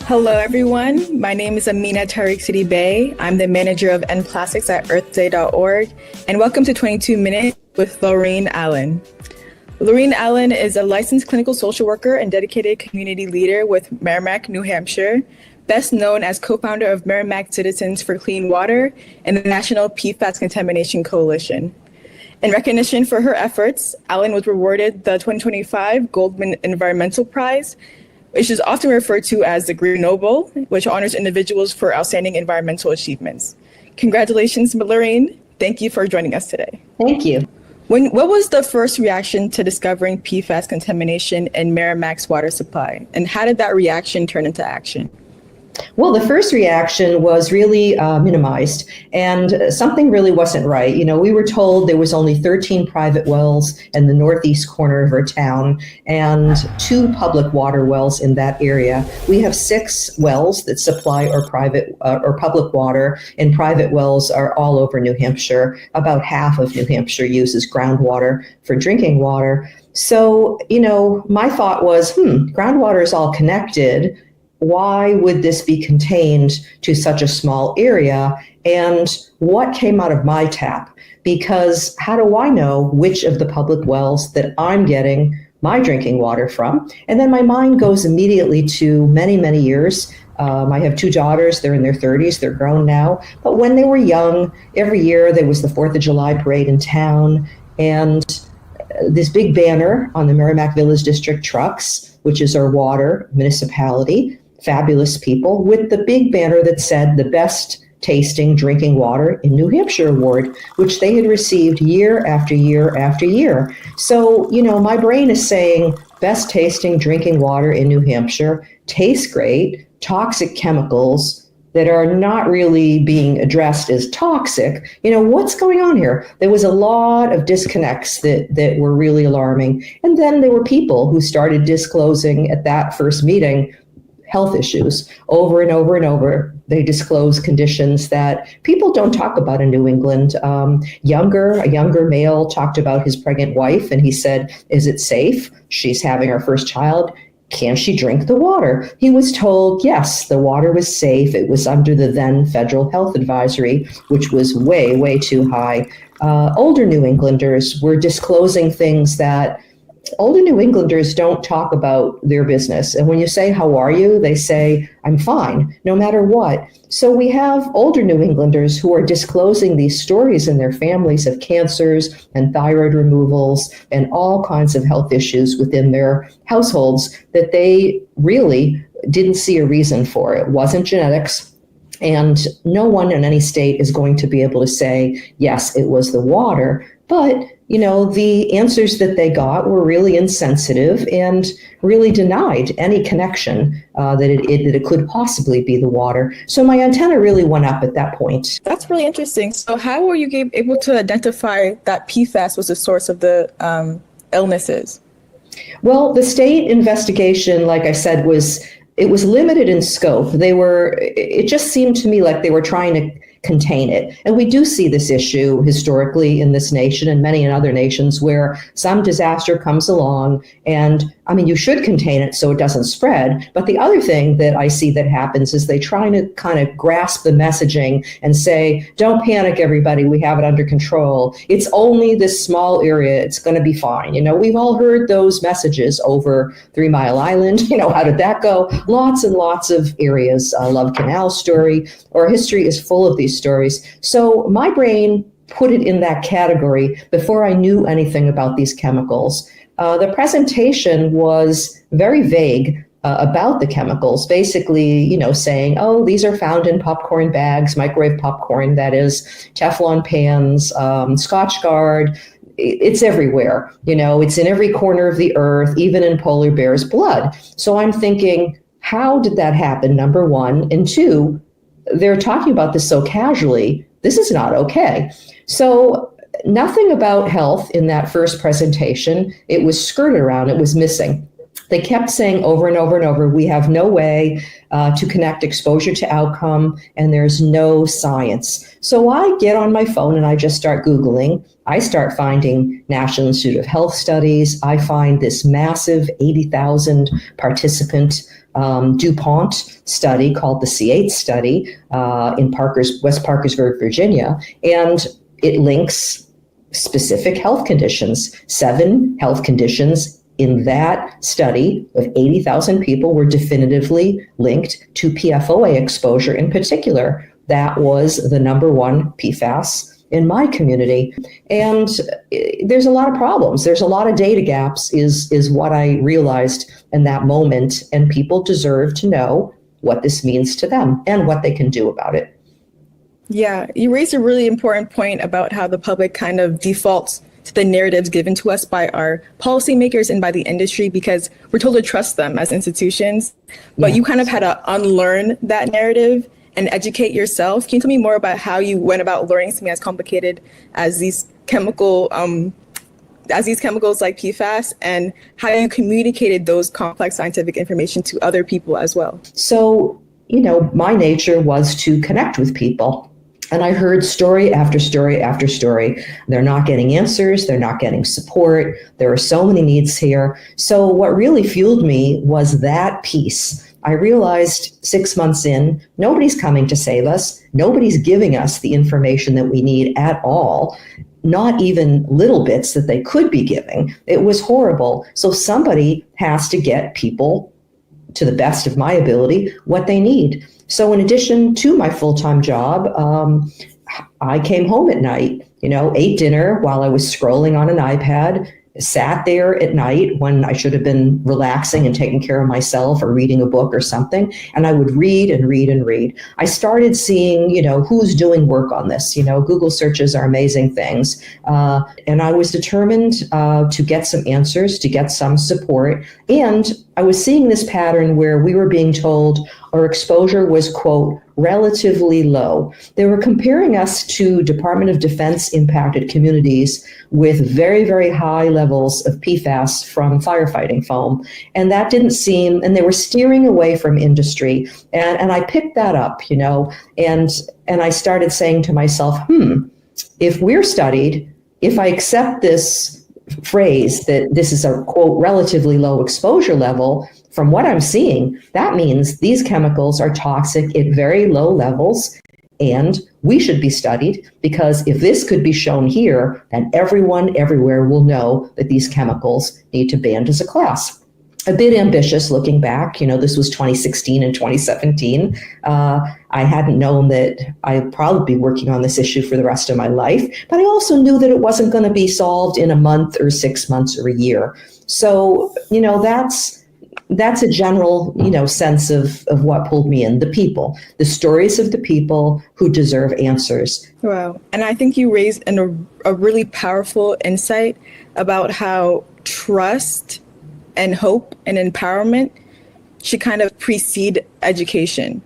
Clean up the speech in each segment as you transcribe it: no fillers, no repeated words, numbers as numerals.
Hello, everyone. My name is Amina Tariq City Bay. I'm the manager of End Plastics at earthday.org, and welcome to 22 Minutes with Laurene Allen. Laurene Allen is a licensed clinical social worker and dedicated community leader with Merrimack, New Hampshire, best known as co-founder of Merrimack Citizens for Clean Water and the National PFAS Contamination Coalition. In recognition for her efforts, Allen was awarded the 2025 Goldman Environmental Prize, which is often referred to as the Green Nobel, which honors individuals for outstanding environmental achievements. Congratulations, Laurene. Thank you for joining us today. Thank you. What was the first reaction to discovering PFAS contamination in Merrimack's water supply? And how did that reaction turn into action? Well, the first reaction was really minimized, and something really wasn't right. We were told there was only 13 private wells in the northeast corner of our town and 2 public water wells in that area. We have 6 wells that supply our private or public water, and private wells are all over New Hampshire. About half of New Hampshire uses groundwater for drinking water. So, my thought was, groundwater is all connected. Why would this be contained to such a small area? And what came out of my tap? Because how do I know which of the public wells that I'm getting my drinking water from? And then my mind goes immediately to many, many years. I have 2 daughters. They're in their 30s. They're grown now. But when they were young, every year there was the 4th of July parade in town. And this big banner on the Merrimack Village District trucks, which is our water municipality, fabulous people, with the big banner that said the best tasting drinking water in New Hampshire award, which they had received year after year after year. So, my brain is saying best tasting drinking water in New Hampshire, tastes great, toxic chemicals that are not really being addressed as toxic. What's going on here? There was a lot of disconnects that were really alarming. And then there were people who started disclosing at that first meeting health issues over and over and over. They disclose conditions that people don't talk about in New England. A younger male talked about his pregnant wife, and he said, "Is it safe? She's having her first child. Can she drink the water?" He was told, yes, the water was safe. It was under the then federal health advisory, which was way, way too high. Older New Englanders were disclosing things that older New Englanders don't talk about their business. And when you say, "How are you?" they say, "I'm fine," no matter what. So we have older New Englanders who are disclosing these stories in their families of cancers and thyroid removals and all kinds of health issues within their households that they really didn't see a reason for. It wasn't genetics. And no one in any state is going to be able to say, yes, it was the water. But the answers that they got were really insensitive and really denied any connection that it could possibly be the water. So my antenna really went up at that point. That's really interesting. So how were you able to identify that PFAS was the source of the illnesses? Well, the state investigation, like I said, was limited in scope. It just seemed to me like they were trying to contain it. And we do see this issue historically in this nation and many in other nations where some disaster comes along and you should contain it so it doesn't spread. But the other thing that I see that happens is they try to kind of grasp the messaging and say, don't panic, everybody, we have it under control. It's only this small area. It's going to be fine. We've all heard those messages over 3 Mile Island. How did that go? Lots and lots of areas. Love Canal story. Our history is full of these stories. So my brain put it in that category before I knew anything about these chemicals. The presentation was very vague about the chemicals, basically, saying, oh, these are found in popcorn bags, microwave popcorn, that is, Teflon pans, Scotch Guard. It's everywhere. It's in every corner of the earth, even in polar bears' blood. So I'm thinking, how did that happen, number one? And two, they're talking about this so casually. This is not okay. So nothing about health in that first presentation. It was skirted around. It was missing. They kept saying over and over and over, we have no way to connect exposure to outcome, and there's no science. So I get on my phone and I just start Googling. I start finding National Institute of Health studies. I find this massive 80,000 participant DuPont study called the C8 study in West Parkersburg, Virginia, and it links specific health conditions. 7 health conditions in that study of 80,000 people were definitively linked to PFOA exposure in particular. That was the number one PFAS in my community. And there's a lot of problems. There's a lot of data gaps is what I realized in that moment. And people deserve to know what this means to them and what they can do about it. Yeah, you raised a really important point about how the public kind of defaults to the narratives given to us by our policymakers and by the industry because we're told to trust them as institutions. But yes. You kind of had to unlearn that narrative and educate yourself. Can you tell me more about how you went about learning something as complicated as these chemicals like PFAS, and how you communicated those complex scientific information to other people as well? So, my nature was to connect with people. And I heard story after story after story. They're not getting answers. They're not getting support. There are so many needs here. So what really fueled me was that piece. I realized 6 months in, nobody's coming to save us. Nobody's giving us the information that we need at all. Not even little bits that they could be giving. It was horrible. So somebody has to get people, to the best of my ability, what they need. So in addition to my full-time job, I came home at night, ate dinner while I was scrolling on an iPad, sat there at night when I should have been relaxing and taking care of myself or reading a book or something. And I would read and read and read. I started seeing, who's doing work on this. Google searches are amazing things. And I was determined to get some answers, to get some support. And I was seeing this pattern where we were being told our exposure was, quote, relatively low. They were comparing us to Department of Defense impacted communities with very, very high levels of PFAS from firefighting foam. And that didn't seem, and they were steering away from industry. And I picked that up, and I started saying to myself, if we're studied, if I accept this phrase that this is a, quote, relatively low exposure level, from what I'm seeing, that means these chemicals are toxic at very low levels, and we should be studied, because if this could be shown here, then everyone everywhere will know that these chemicals need to ban as a class. A bit ambitious looking back, this was 2016 and 2017. I hadn't known that I'd probably be working on this issue for the rest of my life, but I also knew that it wasn't going to be solved in a month or 6 months or a year. So, that's a general, sense of what pulled me in, the people, the stories of the people who deserve answers. Wow. And I think you raised a really powerful insight about how trust and hope and empowerment should kind of precede education.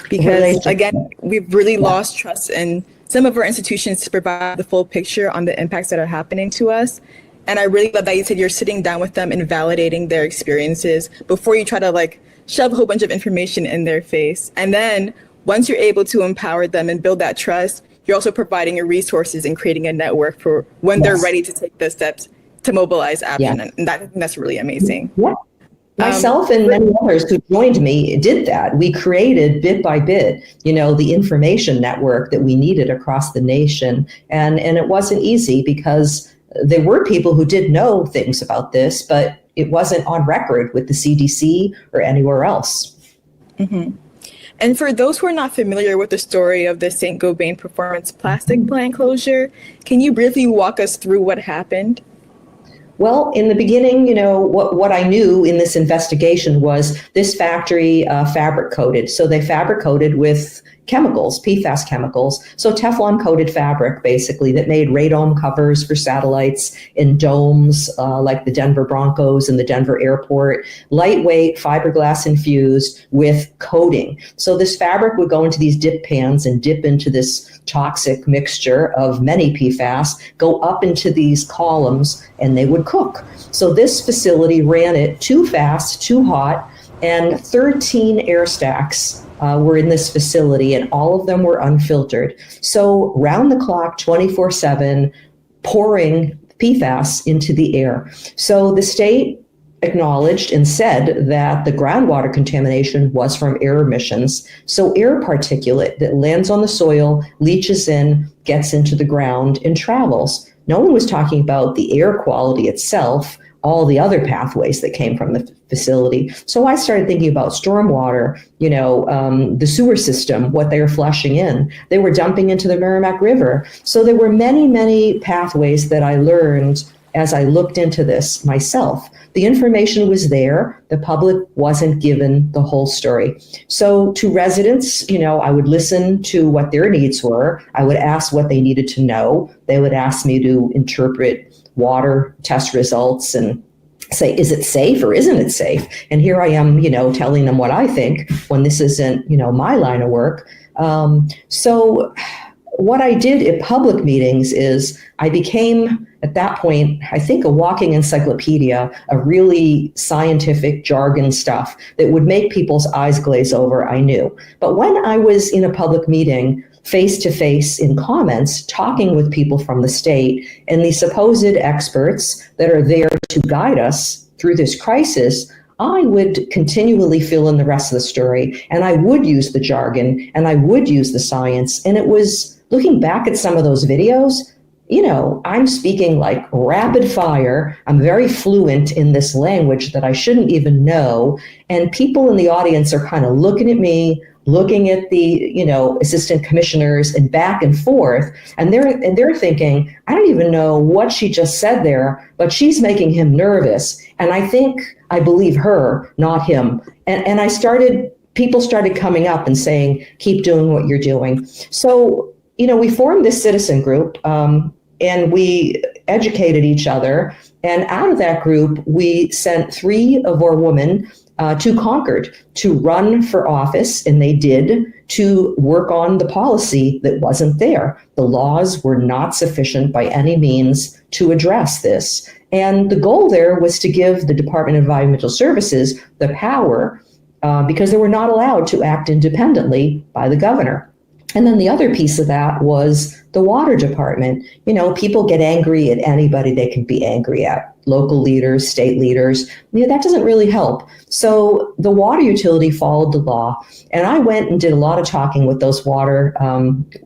Because again, we've really lost trust in some of our institutions to provide the full picture on the impacts that are happening to us. And I really love that you said you're sitting down with them and validating their experiences before you try to shove a whole bunch of information in their face. And then once you're able to empower them and build that trust, you're also providing your resources and creating a network for when they're ready to take the steps to mobilize action. And that's really amazing. Yeah. Myself and many others who joined me did that. We created bit by bit, the information network that we needed across the nation. And it wasn't easy because there were people who did know things about this, but it wasn't on record with the CDC or anywhere else. Mm-hmm. And for those who are not familiar with the story of the Saint-Gobain Performance Plastic plant closure, can you briefly walk us through what happened? Well, in the beginning, what I knew in this investigation was this factory fabric coated. So they fabric coated with chemicals, PFAS chemicals. So Teflon coated fabric, basically, that made radome covers for satellites in domes like the Denver Broncos and the Denver airport, lightweight fiberglass infused with coating. So this fabric would go into these dip pans and dip into this toxic mixture of many PFAS, go up into these columns and they would cook. So this facility ran it too fast, too hot, and 13 air stacks were in this facility, and all of them were unfiltered. So round the clock, 24/7, pouring PFAS into the air. So the state acknowledged and said that the groundwater contamination was from air emissions. So air particulate that lands on the soil, leaches in, gets into the ground, and travels. No one was talking about the air quality itself, all the other pathways that came from the facility. So I started thinking about stormwater, the sewer system, what they were flushing in. They were dumping into the Merrimack River. So there were many, many pathways that I learned as I looked into this myself. The information was there. The public wasn't given the whole story. So to residents, I would listen to what their needs were. I would ask what they needed to know. They would ask me to interpret water test results and say, is it safe or isn't it safe? And here I am, telling them what I think when this isn't, my line of work. So what I did at public meetings is I became, at that point, I think a walking encyclopedia of really scientific jargon stuff that would make people's eyes glaze over, I knew. But when I was in a public meeting, face-to-face in comments, talking with people from the state and the supposed experts that are there to guide us through this crisis, I would continually fill in the rest of the story, and I would use the jargon, and I would use the science. And it was, looking back at some of those videos, I'm speaking like rapid fire. I'm very fluent in this language that I shouldn't even know. And people in the audience are kind of looking at me, looking at the, assistant commissioners and back and forth. And they're thinking, I don't even know what she just said there, but she's making him nervous. And I believe her, not him. And people started coming up and saying, keep doing what you're doing. So, we formed this citizen group, and we educated each other. And out of that group, we sent 3 of our women to Concord to run for office, and they did, to work on the policy that wasn't there. The laws were not sufficient by any means to address this. And the goal there was to give the Department of Environmental Services the power, because they were not allowed to act independently by the governor. And then the other piece of that was the water department. People get angry at anybody they can be angry at, local leaders, state leaders. That doesn't really help. So the water utility followed the law. And I went and did a lot of talking with those water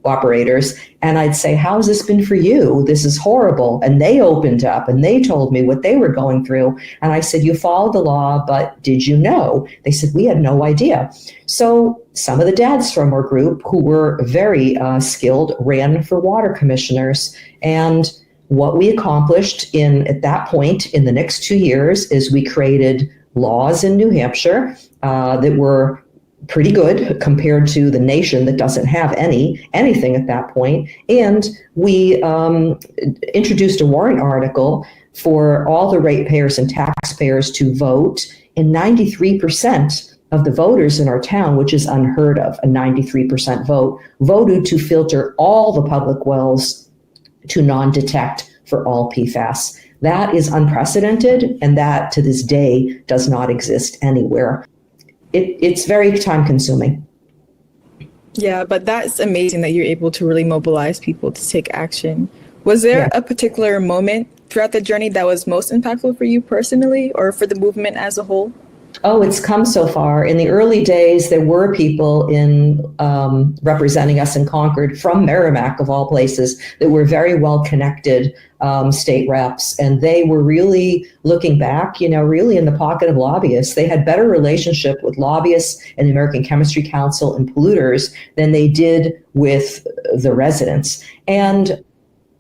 operators. And I'd say, how's this been for you? This is horrible. And they opened up and they told me what they were going through. And I said, you followed the law, but did you know? They said, we had no idea. So some of the dads from our group, who were very skilled, ran for water commissioners. And what we accomplished at that point in the next 2 years is we created laws in New Hampshire that were pretty good compared to the nation that doesn't have anything at that point. And we introduced a warrant article for all the ratepayers and taxpayers to vote, and 93% of the voters in our town, which is unheard of, a 93% vote, voted to filter all the public wells to non-detect for all PFAS. That is unprecedented, and that to this day does not exist anywhere. It's very time consuming. Yeah, but that's amazing that you're able to really mobilize people to take action. Was there a particular moment throughout the journey that was most impactful for you personally or for the movement as a whole? Oh, it's come so far. In the early days, there were people in representing us in Concord from Merrimack, of all places, that were very well connected state reps. And they were really looking back, really in the pocket of lobbyists. They had better relationship with lobbyists and the American Chemistry Council and polluters than they did with the residents. And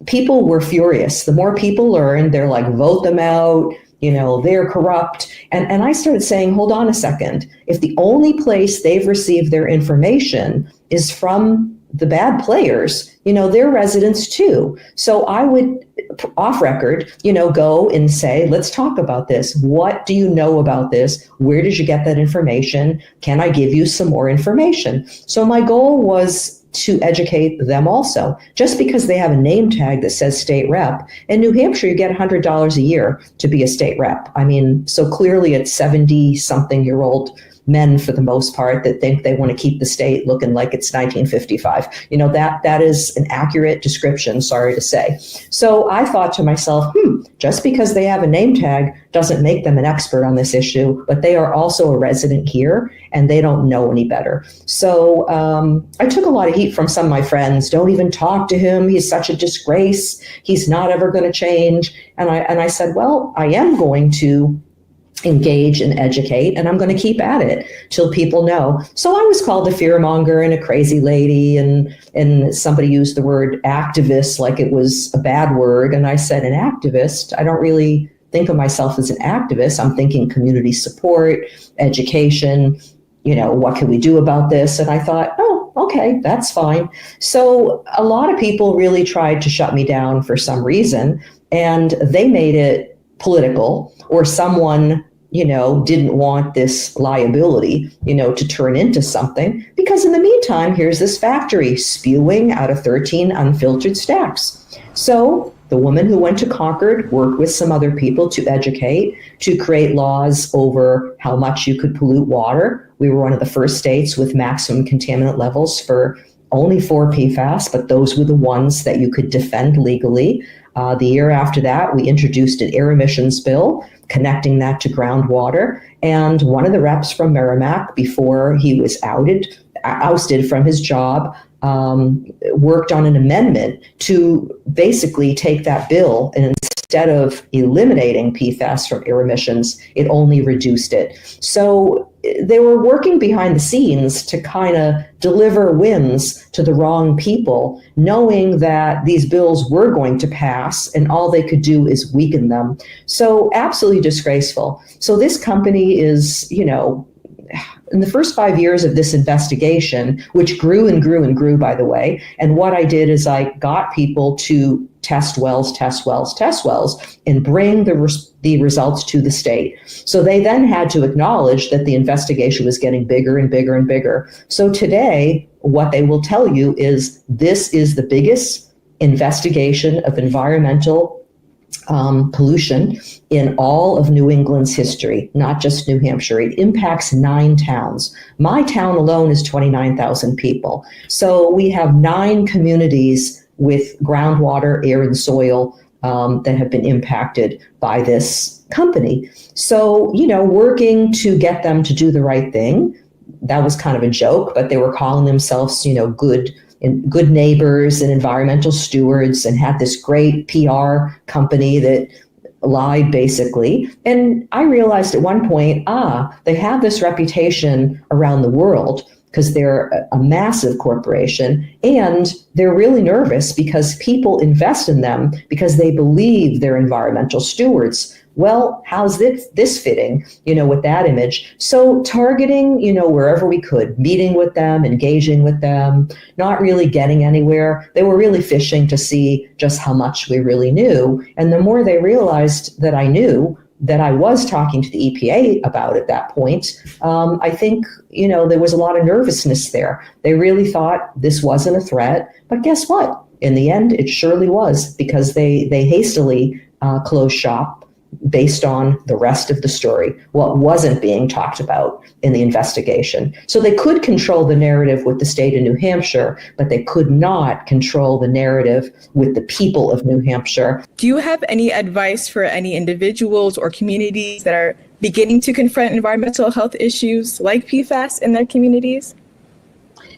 people were furious. The more people learned, they're like, vote them out. They're corrupt. And I started saying, hold on a second. If the only place they've received their information is from the bad players, they're residents too. So I would, off record, go and say, let's talk about this. What do you know about this? Where did you get that information? Can I give you some more information? So my goal was to educate them also. Just because they have a name tag that says state rep, in New Hampshire, you get $100 a year to be a state rep. I mean, so clearly it's 70-something-year-old men for the most part that think they want to keep the state looking like it's 1955. That is an accurate description, sorry to say. So I thought to myself, just because they have a name tag doesn't make them an expert on this issue, but they are also a resident here and they don't know any better. So I took a lot of heat from some of my friends. Don't even talk to him. He's such a disgrace. He's not ever going to change. And I said, well, I am going to engage and educate, and I'm going to keep at it till people know. So I was called a fearmonger and a crazy lady, and somebody used the word activist like it was a bad word. And I said, an activist? I don't really think of myself as an activist. I'm thinking community support, education, what can we do about this? And I thought, oh, okay, that's fine. So a lot of people really tried to shut me down for some reason, and they made it political, or someone didn't want this liability to turn into something, because in the meantime, here's this factory spewing out of 13 unfiltered stacks. So the woman who went to Concord worked with some other people to educate, to create laws over how much you could pollute water. We were one of the first states with maximum contaminant levels for only 4 PFAS, but those were the ones that you could defend legally. The year after that, we introduced an air emissions bill, connecting that to groundwater. And one of the reps from Merrimack, before he was ousted from his job, worked on an amendment to basically take that bill, and instead of eliminating PFAS from air emissions, it only reduced it. So they were working behind the scenes to kind of deliver wins to the wrong people, knowing that these bills were going to pass and all they could do is weaken them. So absolutely disgraceful. So this company is, in the first 5 years of this investigation, which grew and grew and grew, by the way, and what I did is I got people to test wells, and bring the results to the state. So they then had to acknowledge that the investigation was getting bigger and bigger and bigger. So today, what they will tell you is this is the biggest investigation of environmental pollution in all of New England's history, not just New Hampshire. It impacts 9 towns. My town alone is 29,000 people. So we have 9 communities with groundwater, air, and soil that have been impacted by this company. So, working to get them to do the right thing, that was kind of a joke, but they were calling themselves, good neighbors and environmental stewards, and had this great PR company that lied basically. And I realized at one point, they have this reputation around the world because they're a massive corporation, and they're really nervous because people invest in them because they believe they're environmental stewards. Well, how's this fitting, with that image? So targeting, wherever we could, meeting with them, engaging with them, not really getting anywhere. They were really fishing to see just how much we really knew. And the more they realized that I knew, that I was talking to the EPA about at that point, I think, there was a lot of nervousness there. They really thought this wasn't a threat, but guess what? In the end, it surely was, because they hastily closed shop based on the rest of the story, what wasn't being talked about in the investigation. So they could control the narrative with the state of New Hampshire, but they could not control the narrative with the people of New Hampshire. Do you have any advice for any individuals or communities that are beginning to confront environmental health issues like PFAS in their communities?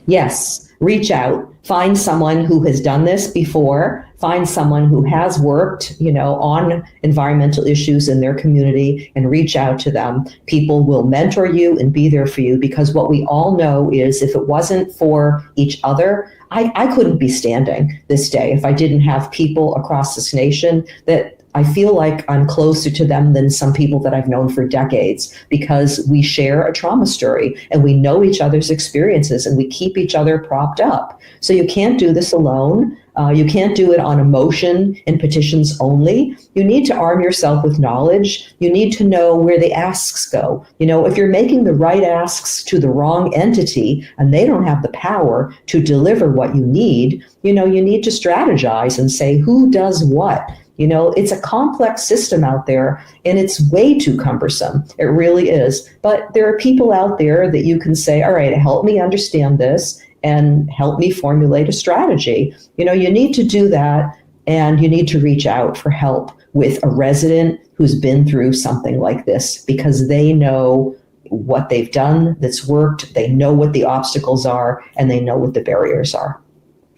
Yes, reach out. Find someone who has done this before. Find someone who has worked, on environmental issues in their community, and reach out to them. People will mentor you and be there for you, because what we all know is if it wasn't for each other, I couldn't be standing this day if I didn't have people across this nation that I feel like I'm closer to them than some people that I've known for decades, because we share a trauma story and we know each other's experiences and we keep each other propped up. So you can't do this alone. You can't do it on emotion and petitions only. You need to arm yourself with knowledge. You need to know where the asks go. If you're making the right asks to the wrong entity and they don't have the power to deliver what you need, you need to strategize and say who does what. It's a complex system out there and it's way too cumbersome. It really is. But there are people out there that you can say, all right, help me understand this and help me formulate a strategy. You need to do that, and you need to reach out for help with a resident who's been through something like this, because they know what they've done that's worked, they know what the obstacles are, and they know what the barriers are.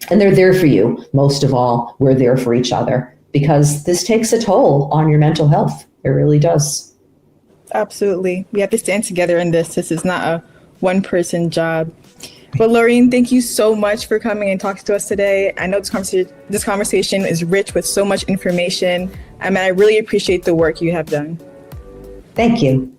And they're there for you. Most of all, we're there for each other, because this takes a toll on your mental health. It really does. Absolutely. We have to stand together in this. This is not a one-person job. But Laurene, thank you so much for coming and talking to us today. I know this conversation is rich with so much information. I really appreciate the work you have done. Thank you.